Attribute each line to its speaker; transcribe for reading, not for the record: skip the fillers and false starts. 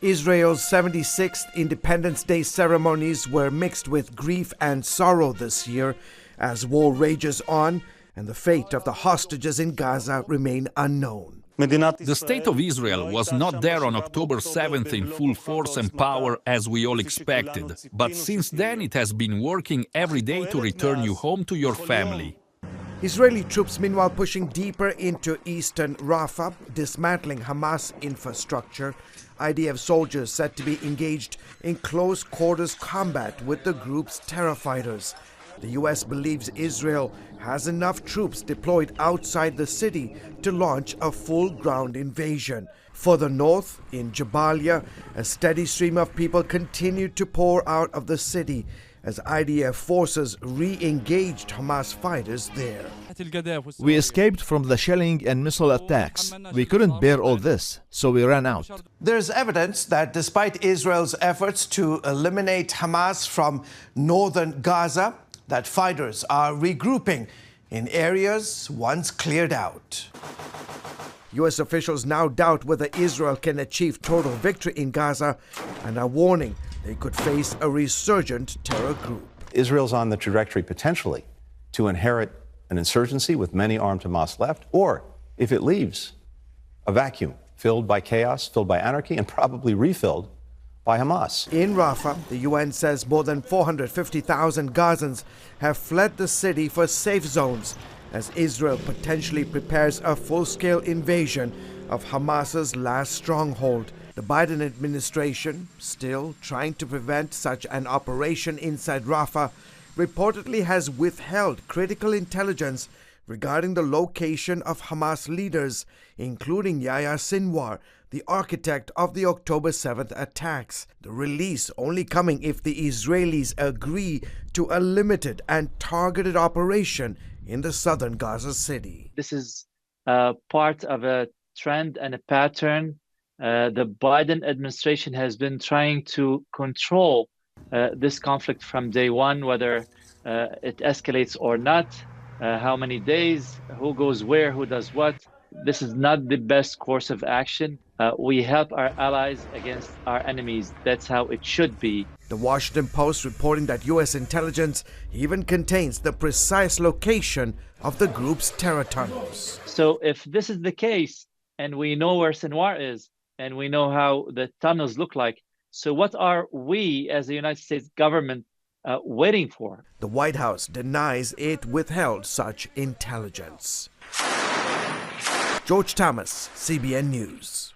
Speaker 1: Israel's 76th Independence Day ceremonies were mixed with grief and sorrow this year as war rages on and the fate of the hostages in Gaza remain unknown.
Speaker 2: The State of Israel was not there on October 7th in full force and power as we all expected, but since then it has been working every day to return you home to your family.
Speaker 1: Israeli troops meanwhile pushing deeper into eastern Rafah, dismantling Hamas infrastructure. IDF soldiers said to be engaged in close quarters combat with the group's terror fighters. The U.S. believes Israel has enough troops deployed outside the city to launch a full ground invasion. Further north, in Jabalia, a steady stream of people continued to pour out of the city as IDF forces re-engaged Hamas fighters there.
Speaker 3: We escaped from the shelling and missile attacks. We couldn't bear all this, so we ran out.
Speaker 1: There's evidence that despite Israel's efforts to eliminate Hamas from northern Gaza, that fighters are regrouping in areas once cleared out. U.S. officials now doubt whether Israel can achieve total victory in Gaza and are warning they could face a resurgent terror group.
Speaker 4: Israel's on the trajectory potentially to inherit an insurgency with many armed Hamas left, or if it leaves, a vacuum filled by chaos, filled by anarchy, and probably refilled by Hamas.
Speaker 1: In Rafah, the UN says more than 450,000 Gazans have fled the city for safe zones as Israel potentially prepares a full-scale invasion of Hamas's last stronghold. The Biden administration, still trying to prevent such an operation inside Rafah, reportedly has withheld critical intelligence regarding the location of Hamas leaders, including Yahya Sinwar, the architect of the October 7th attacks. The release only coming if the Israelis agree to a limited and targeted operation in the southern Gaza city.
Speaker 5: This is part of a trend and a pattern. The Biden administration has been trying to control this conflict from day one, whether it escalates or not, how many days, who goes where, who does what. This is not the best course of action. We help our allies against our enemies. That's how it should be.
Speaker 1: The Washington Post reporting that U.S. intelligence even contains the precise location of the group's terror tunnels.
Speaker 5: So if this is the case, and we know where Sinwar is, and we know how the tunnels look like, so what are we as the United States government waiting for?
Speaker 1: The White House denies it withheld such intelligence. George Thomas, CBN News.